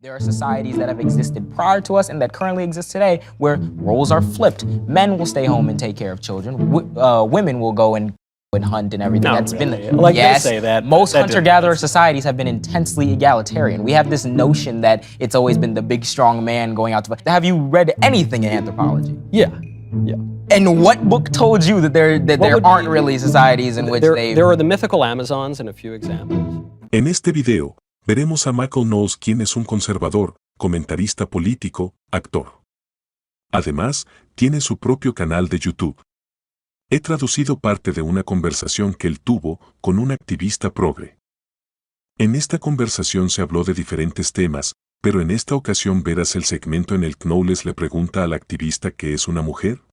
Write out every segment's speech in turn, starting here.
There are societies that have existed prior to us and that currently exist today where roles are flipped. Men will stay home and take care of children. Women will go and hunt and everything. That's been yes. Say that. Most hunter-gatherer societies have been intensely egalitarian. We have this notion that it's always been the big, strong man going out to fight. Have you read anything in anthropology? Yeah. And what book told you that there aren't really societies in which there are the mythical Amazons and a few examples. En este video, veremos a Michael Knowles, quien es un conservador, comentarista político, actor. Además, tiene su propio canal de YouTube. He traducido parte de una conversación que él tuvo con un activista progre. En esta conversación se habló de diferentes temas, pero en esta ocasión verás el segmento en el que Knowles le pregunta al activista ¿qué es una mujer?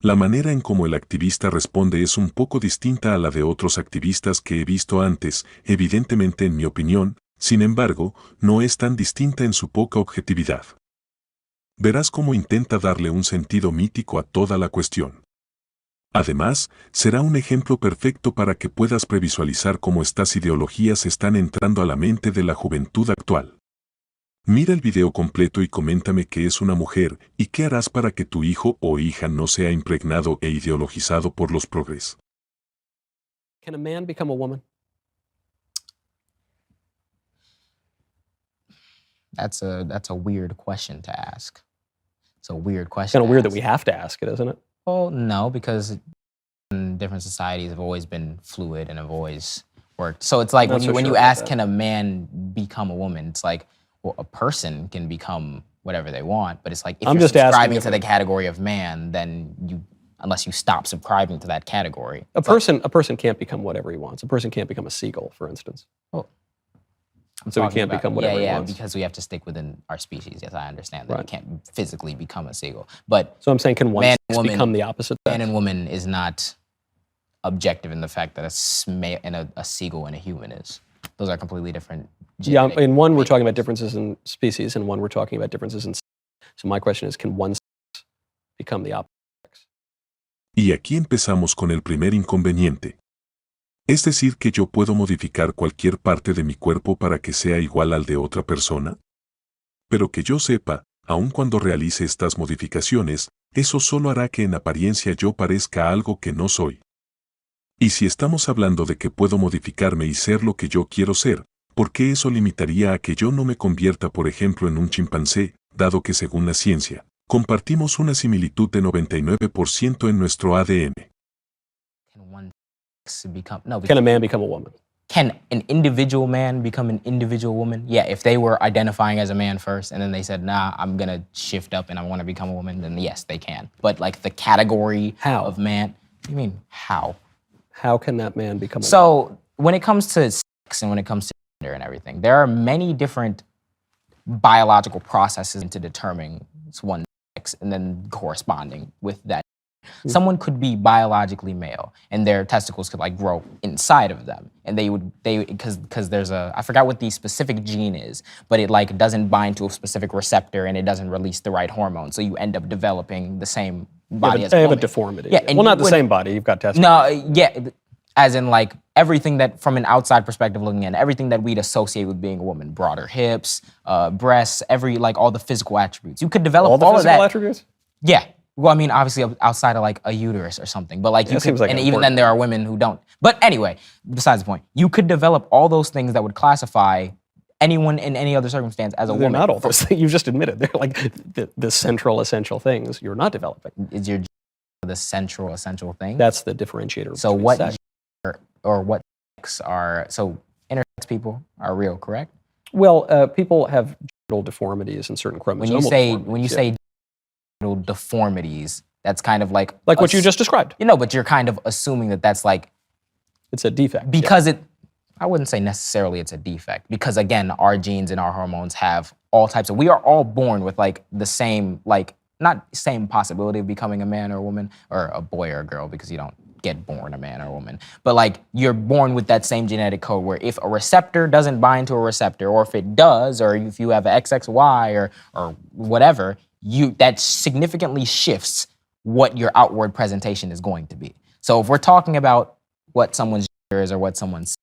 La manera en cómo el activista responde es un poco distinta a la de otros activistas que he visto antes, evidentemente en mi opinión, sin embargo, no es tan distinta en su poca objetividad. Verás cómo intenta darle un sentido mítico a toda la cuestión. Además, será un ejemplo perfecto para que puedas previsualizar cómo estas ideologías están entrando a la mente de la juventud actual. Mira el video completo y coméntame qué es una mujer y qué harás para que tu hijo o hija no sea impregnado e ideologizado por los progres. Can a man become a woman? That's a weird question to ask. It's a weird question. It's kind of weird that we have to ask it, isn't it? Well, no, because different societies have always been fluid and have always worked. So it's like when you ask, can a man become a woman? It's like, well, a person can become whatever they want, but it's like if you're subscribing to the category of man, then unless you stop subscribing to that category. A person can't become whatever he wants. A person can't become a seagull, for instance. Well, so he can't become whatever he wants. Yeah, because we have to stick within our species. Yes, I understand that. You can't physically become a seagull. But so I'm saying, can one become the opposite? Man and woman is not objective in the fact that a seagull and a human is. Those are completely different. Yeah, in one we're talking about differences in species, and one we're talking about differences in sex. So my question is, can one sex become the opposite sex? Y aquí empezamos con el primer inconveniente. Es decir, que yo puedo modificar cualquier parte de mi cuerpo para que sea igual al de otra persona. Pero que yo sepa, aun cuando realice estas modificaciones, eso solo hará que en apariencia yo parezca algo que no soy. Y si estamos hablando de que puedo modificarme y ser lo que yo quiero ser, ¿por qué eso limitaría a que yo no me convierta, por ejemplo, en un chimpancé, dado que según la ciencia, compartimos una similitud de 99% en nuestro ADN? Can a man become a woman? Can an individual man become an individual woman? Yeah, if they were identifying as a man first and then they said, nah, I'm gonna shift up and I wanna become a woman, then yes, they can. But like the category of man, what do you mean, how? How can that man become a woman? So when it comes to sex and when it comes to gender and everything, there are many different biological processes to determine one sex and then corresponding with that. Someone could be biologically male and their testicles could like grow inside of them, and because there's I forgot what the specific gene is, but it like doesn't bind to a specific receptor and it doesn't release the right hormone, so you end up developing the same body as a woman. They have a deformity. Yeah, well, not the same body. You've got testicles. No, yeah, as in like everything that from an outside perspective looking at everything that we'd associate with being a woman, broader hips, breasts, all the physical attributes. You could develop all the of that. Physical attributes? Yeah. Well, I mean, obviously outside of like a uterus or something, but like you could, and even then there are women who don't. But anyway, besides the point, you could develop all those things that would classify anyone in any other circumstance as a woman. They're not all those things. You've just admitted they're like the central essential things you're not developing. Is your the central essential thing? That's the differentiator. So what what sex are intersex people are real, correct? Well, people have genital deformities and certain chromosomal when you say deformities, that's kind of like what you just described. You know, but you're kind of assuming that that's like it's a defect. Because I wouldn't say necessarily it's a defect, because again, our genes and our hormones have all types of, we are all born with like the same, like not same possibility of becoming a man or a woman or a boy or a girl, because you don't get born a man or a woman, but like you're born with that same genetic code where if a receptor doesn't bind to a receptor, or if it does, or if you have XXY or whatever, that significantly shifts what your outward presentation is going to be. So if we're talking about what someone's gender is or what someone's,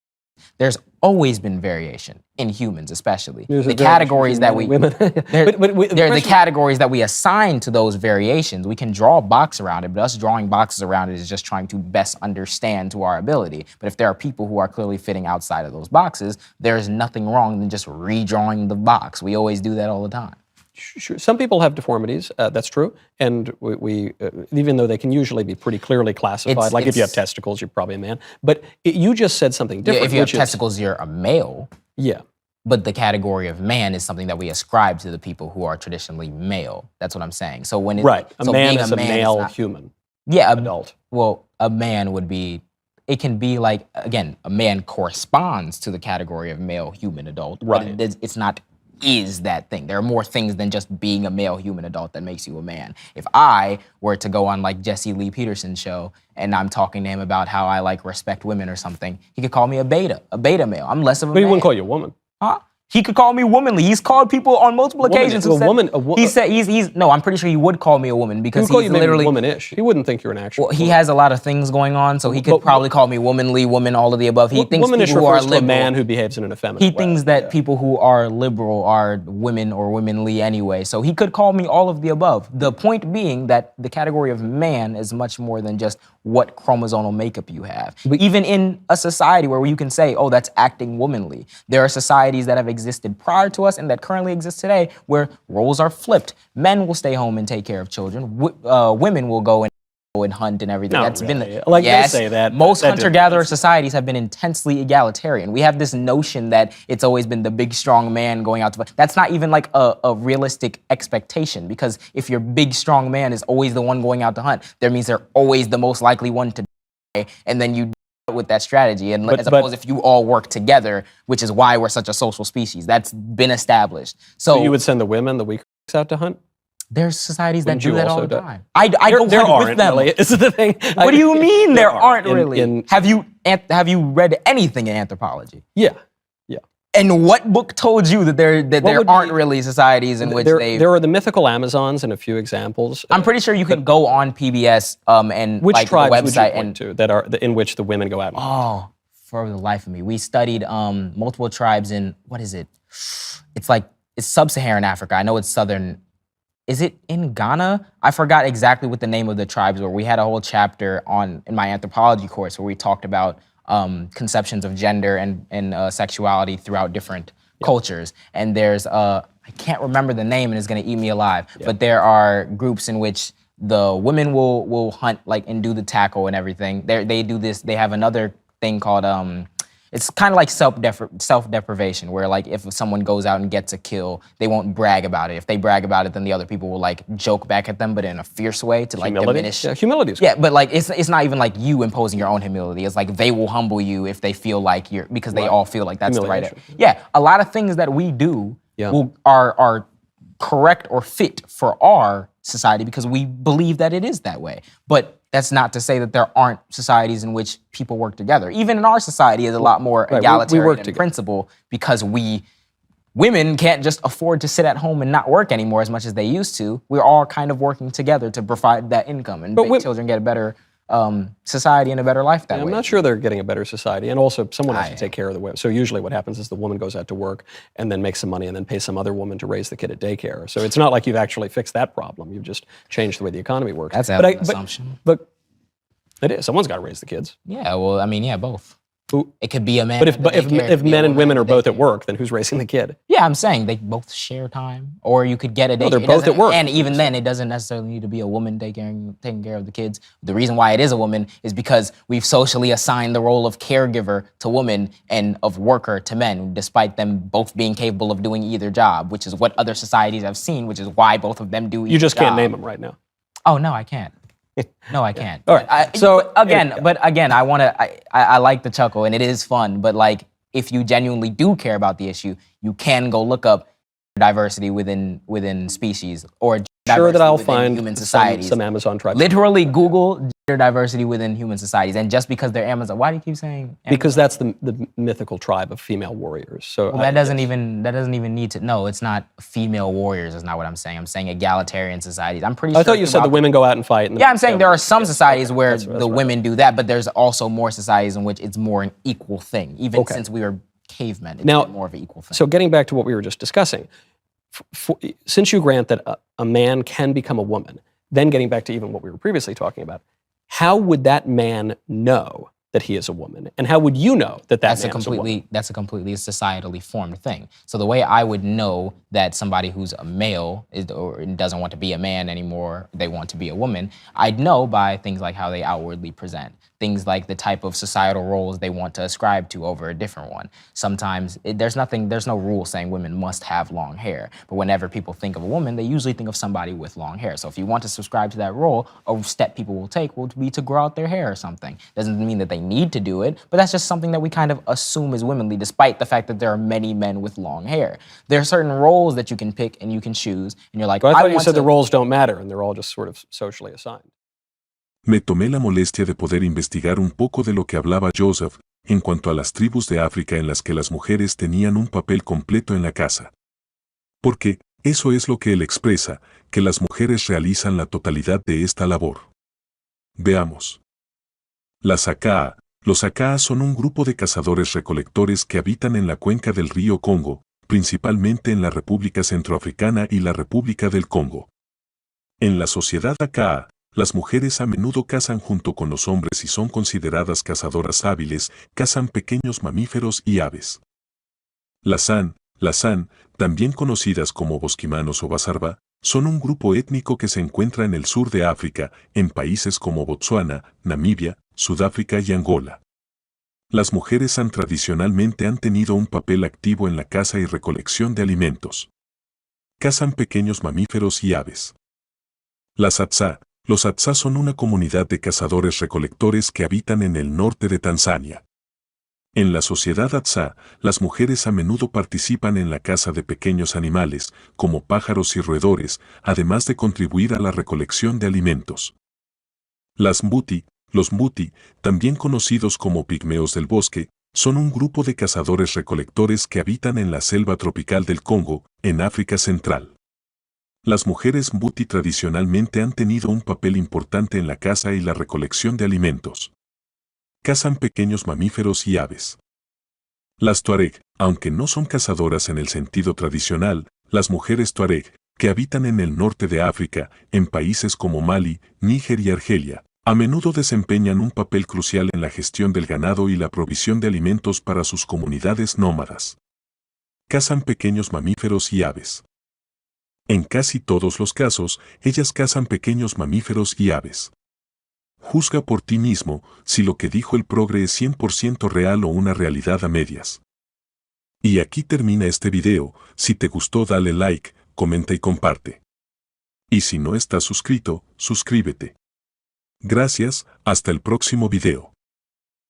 There's always been variation in humans, especially. There's The a variation categories between that men we and women. they're the categories that we assign to those variations. We can draw a box around it, but us drawing boxes around it is just trying to best understand to our ability. But if there are people who are clearly fitting outside of those boxes, there's nothing wrong than just redrawing the box. We always do that all the time. Sure. Some people have deformities, that's true, and we even though they can usually be pretty clearly classified, like if you have testicles, you're probably a man, but you just said something different. If you have testicles, you're a male. Yeah. But the category of man is something that we ascribe to the people who are traditionally male. That's what I'm saying. So when Right, a so man being is a male not, human. Yeah, adult. Well, a man would be. It can be like, again, a man corresponds to the category of male human adult. Right. But it's not is that thing. There are more things than just being a male human adult that makes you a man. If I were to go on like Jesse Lee Peterson's show and I'm talking to him about how I like respect women or something, he could call me a beta male. I'm less of a man. But he wouldn't call you a woman. Huh? He could call me womanly. He's called people on multiple occasions who said, he said he's no, I'm pretty sure he would call me a woman because he would call he's you literally womanish. He wouldn't think you're an actual. Well, he has a lot of things going on, so he could probably call me womanly, woman, all of the above. He thinks womanish people who are refers to a liberal, man who behaves in an effeminate way. he thinks that people who are liberal are women or womanly anyway. So he could call me all of the above. The point being that the category of man is much more than just what chromosomal makeup you have. Even in a society where you can say, oh, that's acting womanly. There are societies that have existed prior to us and that currently exist today where roles are flipped. Men will stay home and take care of children. Women will go and hunt and everything. No, That's really. been Like yes, they say that. most that hunter-gatherer societies have been intensely egalitarian. We have this notion that it's always been the big strong man going out to fight. That's not even like a realistic expectation, because if your big strong man is always the one going out to hunt, that means they're always the most likely one to die, and then you with that strategy, and as opposed if you all work together, which is why we're such a social species. That's been established. So you would send the women, the weaker out to hunt? There's societies that Wouldn't do you that all also the do- time. I go There hunt with aren't them. really. Is the thing. What do you mean there aren't in- really? in- Have you read anything in anthropology? Yeah. And what book told you that there would aren't be- really societies in which there are the mythical Amazons and a few examples. I'm pretty sure you can go on PBS and Which like the tribes would you website point to that are in which the women go out? Oh, for the life of me, we studied multiple tribes in what is it? It's sub-Saharan Africa. I know it's southern. Is it in Ghana? I forgot exactly what the name of the tribes were. We had a whole chapter in my anthropology course where we talked about conceptions of gender and sexuality throughout different cultures. And there's, I can't remember the name and it's gonna eat me alive, but there are groups in which the women will hunt and do the tackle and everything. They do this, they have another thing called, it's kind of like self-deprivation, where if someone goes out and gets a kill, they won't brag about it. If they brag about it, then the other people will joke back at them, but in a fierce way to Humility? diminish. Yeah, humility is good. Yeah, but it's not even you imposing your own humility. It's they will humble you if they feel like you're, because they all feel like that's the right. Humiliation. Yeah, a lot of things that we do are correct or fit for our society because we believe that it is that way. But that's not to say that there aren't societies in which people work together. Even in our society, is a lot more egalitarian we work in together. principle because women can't just afford to sit at home and not work anymore as much as they used to. We're all kind of working together to provide that income and make children get a better society and a better life that way. I'm not sure they're getting a better society, and also someone has to take care of the women. So usually what happens is the woman goes out to work and then makes some money and then pays some other woman to raise the kid at daycare. So it's not like you've actually fixed that problem. You've just changed the way the economy works. That's an assumption. But it is. Someone's got to raise the kids. Yeah, well, I mean, yeah, both. Who? It could be a man. But at the daycare, it if could be a men and women are at both the at daycare. work, then who's raising the kid? Yeah, I'm saying they both share time, or you could get a daycare. No, they're both at work. And even then, it doesn't necessarily need to be a woman taking care of the kids. The reason why it is a woman is because we've socially assigned the role of caregiver to women and of worker to men, despite them both being capable of doing either job, which is what other societies have seen, which is why both of them do each You just job. can't name them right now. Oh, no, I can't. No, I can't. All right. But again, I like the chuckle and it is fun, but if you genuinely do care about the issue, you can go look up diversity within species or sure that I'll diversity within find human societies. some Amazon tribes. Literally Google gender diversity within human societies. And just because they're Amazon, why do you keep saying Amazon? Because that's the mythical tribe of female warriors. So Well, that doesn't even need to. No, it's not female warriors. Is not what I'm saying. I'm saying egalitarian societies. I'm pretty sure. I thought you said the women go out and fight. And Yeah, I'm saying there are some societies where that's the right. women do that, but there's also more societies in which it's more an equal thing. Even Okay. since we were cavemen, it's Now, been more of an equal thing. So getting back to what we were just discussing, since you grant that a man can become a woman, then getting back to even what we were previously talking about, how would that man know that he is a woman, and how would you know that That's man is a woman? that's a completely societally formed thing. So the way I would know that somebody who's a male or doesn't want to be a man anymore, they want to be a woman, I'd know by things like how they outwardly present, things like the type of societal roles they want to ascribe to over a different one. Sometimes there's no rule saying women must have long hair, but whenever people think of a woman, they usually think of somebody with long hair. So if you want to subscribe to that role, a step people will take will be to grow out their hair or something. Doesn't mean that they need to do it, but that's just something that we kind of assume is womanly, despite the fact that there are many men with long hair. There are certain roles that you can pick and you can choose, and you're like, But I thought you want said the to- roles don't matter, and they're all just sort of socially assigned. Me tomé la molestia de poder investigar un poco de lo que hablaba Joseph en cuanto a las tribus de África en las que las mujeres tenían un papel completo en la casa. Porque, eso es lo que él expresa, que las mujeres realizan la totalidad de esta labor. Veamos. Las Akaa. Los Akaa son un grupo de cazadores-recolectores que habitan en la cuenca del río Congo, principalmente en la República Centroafricana y la República del Congo. En la sociedad Akaa, las mujeres a menudo cazan junto con los hombres y son consideradas cazadoras hábiles, cazan pequeños mamíferos y aves. Las San, también conocidas como bosquimanos o basarba, son un grupo étnico que se encuentra en el sur de África, en países como Botsuana, Namibia, Sudáfrica y Angola. Las mujeres San tradicionalmente han tenido un papel activo en la caza y recolección de alimentos. Cazan pequeños mamíferos y aves. Las Atsa. Los Atsa son una comunidad de cazadores-recolectores que habitan en el norte de Tanzania. En la sociedad Atsa, las mujeres a menudo participan en la caza de pequeños animales, como pájaros y roedores, además de contribuir a la recolección de alimentos. Las Mbuti, los Mbuti, también conocidos como pigmeos del bosque, son un grupo de cazadores-recolectores que habitan en la selva tropical del Congo, en África Central. Las mujeres Mbuti tradicionalmente han tenido un papel importante en la caza y la recolección de alimentos. Cazan pequeños mamíferos y aves. Las Tuareg, aunque no son cazadoras en el sentido tradicional, las mujeres Tuareg, que habitan en el norte de África, en países como Mali, Níger y Argelia, a menudo desempeñan un papel crucial en la gestión del ganado y la provisión de alimentos para sus comunidades nómadas. Cazan pequeños mamíferos y aves. En casi todos los casos, ellas cazan pequeños mamíferos y aves. Juzga por ti mismo si lo que dijo el progre es 100% real o una realidad a medias. Y aquí termina este video. Si te gustó, dale like, comenta y comparte. Y si no estás suscrito, suscríbete. Gracias, hasta el próximo video.